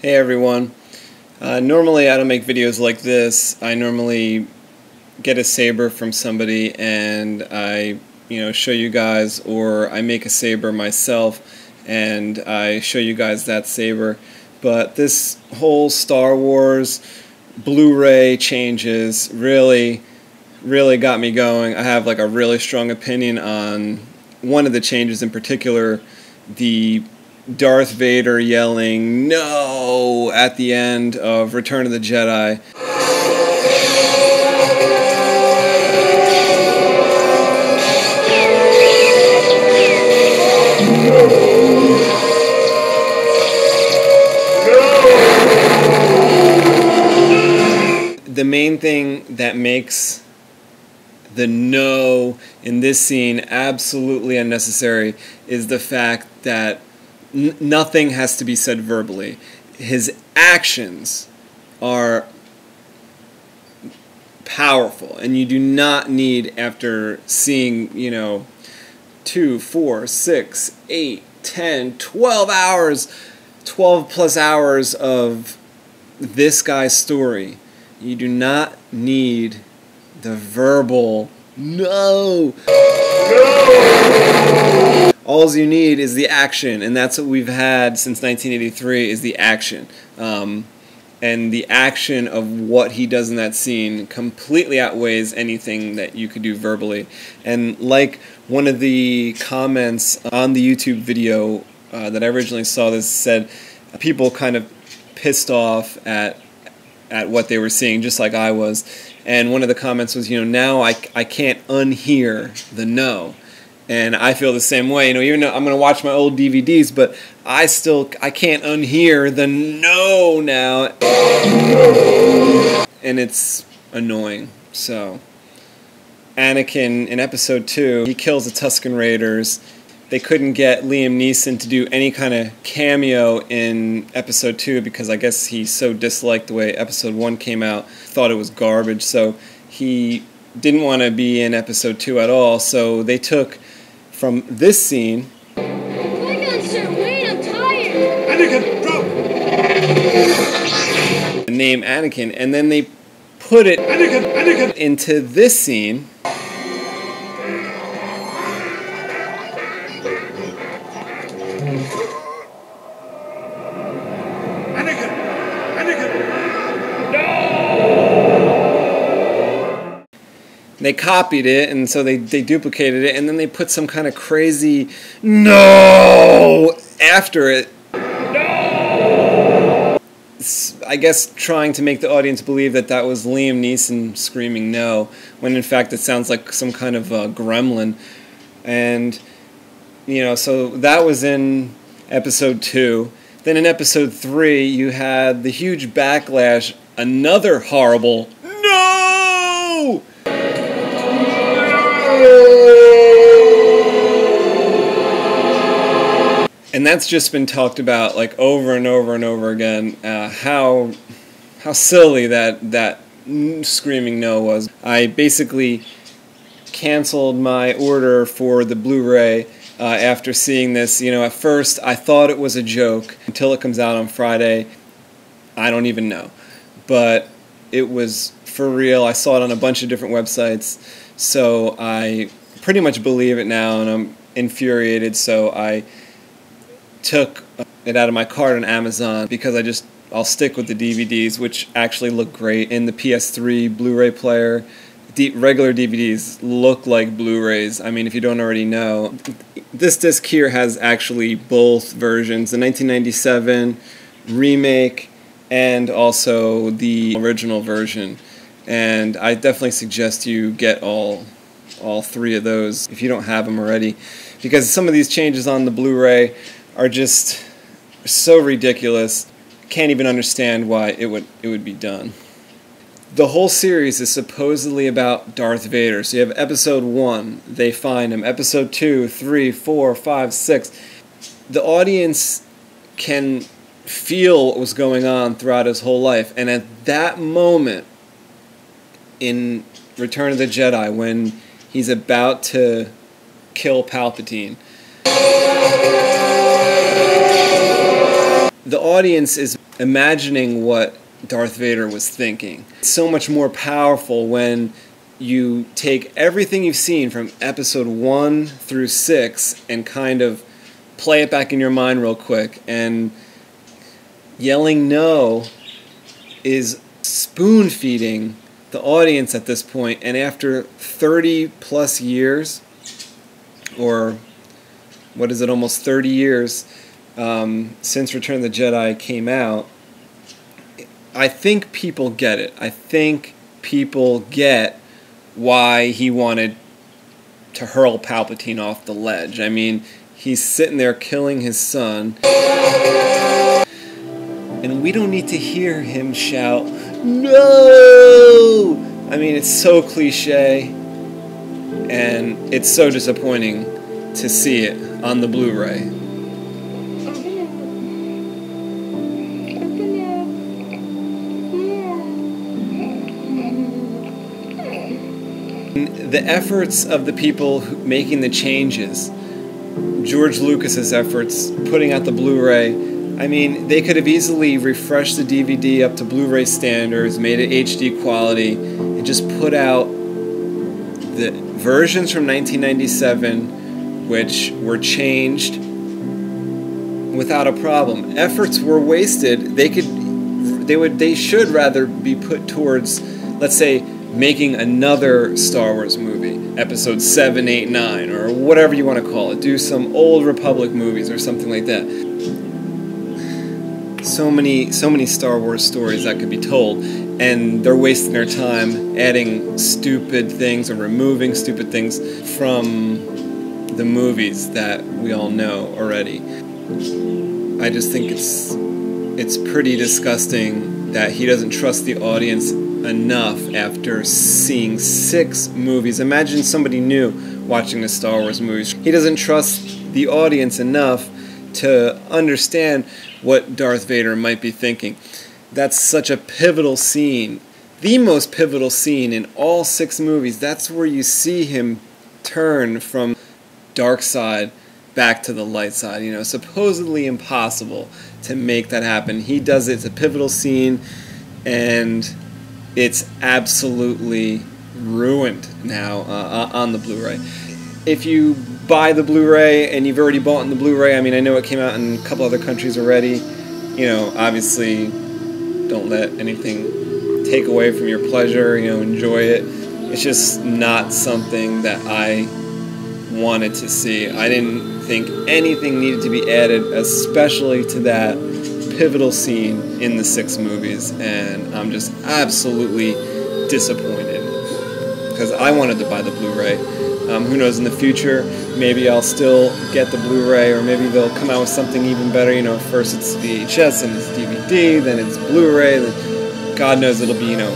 Hey everyone. Normally I don't make videos like this. I normally get a saber from somebody and I show you guys, or I make a saber myself and I show you guys that saber. But this whole Star Wars Blu-ray changes really got me going. I have like a really strong opinion on one of the changes in particular, the Darth Vader yelling "No" at the end of Return of the Jedi. The main thing that makes the "no" in this scene absolutely unnecessary is the fact that nothing has to be said verbally. His actions are powerful, and you do not need, after seeing 2, 4, 6, 8, 10, 12 hours, 12 plus hours of this guy's story, you do not need the verbal "no." All you need is the action, and that's what we've had since 1983, is the action. And the action of what he does in that scene completely outweighs anything that you could do verbally. And like one of the comments on the YouTube video that I originally saw this said, people kind of pissed off at what they were seeing, just like I was. And one of the comments was, now I can't unhear the "no." And I feel the same way. Even though I'm going to watch my old DVDs, but I can't unhear the "no" now. And it's annoying. So, Anakin in Episode 2, he kills the Tusken Raiders. They couldn't get Liam Neeson to do any kind of cameo in Episode 2 because I guess he so disliked the way Episode 1 came out, thought it was garbage, so he didn't want to be in Episode 2 at all. So they took from this scene Qui-gon, sir, wait, I'm tired. Anakin, drop! the name Anakin, and then they put it Anakin! into this scene. They copied it, and so they duplicated it, and then they put some kind of crazy "no" after it. No! I guess trying to make the audience believe that that was Liam Neeson screaming "no," when in fact it sounds like some kind of gremlin. And, so that was in Episode 2. Then in Episode 3, you had the huge backlash, another horrible "no!" And that's just been talked about like over and over and over again, how silly that screaming "no" was. I basically canceled my order for the Blu-ray after seeing this. At first I thought it was a joke until it comes out on Friday. I don't even know. But it was for real. I saw it on a bunch of different websites, so I pretty much believe it now, and I'm infuriated, so I took it out of my cart on Amazon because I'll stick with the DVDs, which actually look great. In the PS3 Blu-ray player, regular DVDs look like Blu-rays. I mean, if you don't already know, this disc here has actually both versions, the 1997 remake and also the original version. And I definitely suggest you get all three of those if you don't have them already, because some of these changes on the Blu-ray are just so ridiculous. Can't even understand why it would be done. The whole series is supposedly about Darth Vader. So you have Episode 1, they find him. Episode 2, 3, 4, 5, 6. The audience can feel what was going on throughout his whole life. And at that moment in Return of the Jedi, when he's about to kill Palpatine, the audience is imagining what Darth Vader was thinking. It's so much more powerful when you take everything you've seen from episode 1 through 6 and kind of play it back in your mind real quick. And yelling no is spoon-feeding the audience at this point. And after 30 plus years, or what is it, almost 30 years since Return of the Jedi came out, I think people get it. I think people get why he wanted to hurl Palpatine off the ledge. I mean, he's sitting there killing his son, and we don't need to hear him shout, "No!" I mean, it's so cliche, and it's so disappointing to see it on the Blu-ray. The efforts of the people making the changes, George Lucas's efforts, putting out the Blu-ray, I mean, they could have easily refreshed the DVD up to Blu-ray standards, made it HD quality, and just put out the versions from 1997, which were changed without a problem. Efforts were wasted. They should rather be put towards, let's say, making another Star Wars movie, episode 7, 8, 9, or whatever you want to call it. Do some old Republic movies or something like that. So many Star Wars stories that could be told, and they're wasting their time adding stupid things or removing stupid things from the movies that we all know already. I just think it's pretty disgusting that he doesn't trust the audience enough after seeing 6 movies. Imagine somebody new watching the Star Wars movies. He doesn't trust the audience enough to understand what Darth Vader might be thinking. That's such a pivotal scene, the most pivotal scene in all 6 movies. That's where you see him turn from dark side back to the light side. You know, supposedly impossible to make that happen. He does it. It's a pivotal scene, and it's absolutely ruined now on the Blu-ray. If you buy the Blu-ray and you've already bought in the Blu-ray, I mean, I know it came out in a couple other countries already. You know, obviously, don't let anything take away from your pleasure. You know, enjoy it. It's just not something that I wanted to see. I didn't think anything needed to be added, especially to that pivotal scene in the 6 movies, and I'm just absolutely disappointed because I wanted to buy the Blu-ray. Who knows, in the future, maybe I'll still get the Blu-ray, or maybe they'll come out with something even better. You know, first it's VHS, and it's DVD, then it's Blu-ray, then God knows it'll be, you know,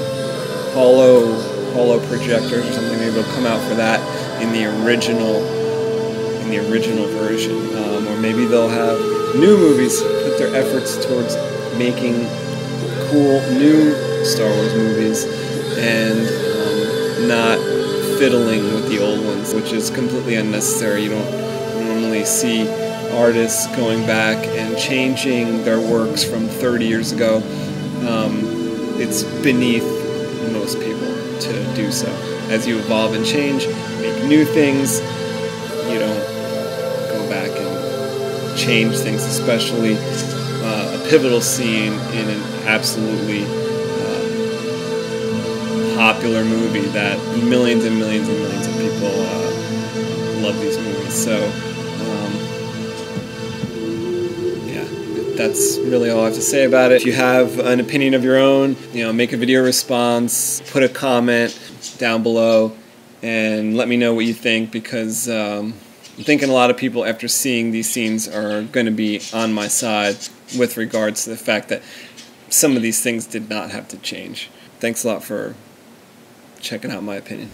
holo projectors or something. Maybe it'll come out for that in the original version, or maybe they'll have new movies, put their efforts towards making cool new Star Wars movies and not fiddling with the old ones, which is completely unnecessary. You don't normally see artists going back and changing their works from 30 years ago. It's beneath most people to do so. As you evolve and change, make new things, you don't go back and change things, especially a pivotal scene in an absolutely popular movie that millions and millions and millions of people love these movies. So, yeah, that's really all I have to say about it. If you have an opinion of your own, you know, make a video response, put a comment down below, and let me know what you think, because I'm thinking a lot of people, after seeing these scenes, are going to be on my side with regards to the fact that some of these things did not have to change. Thanks a lot for checking out my opinion.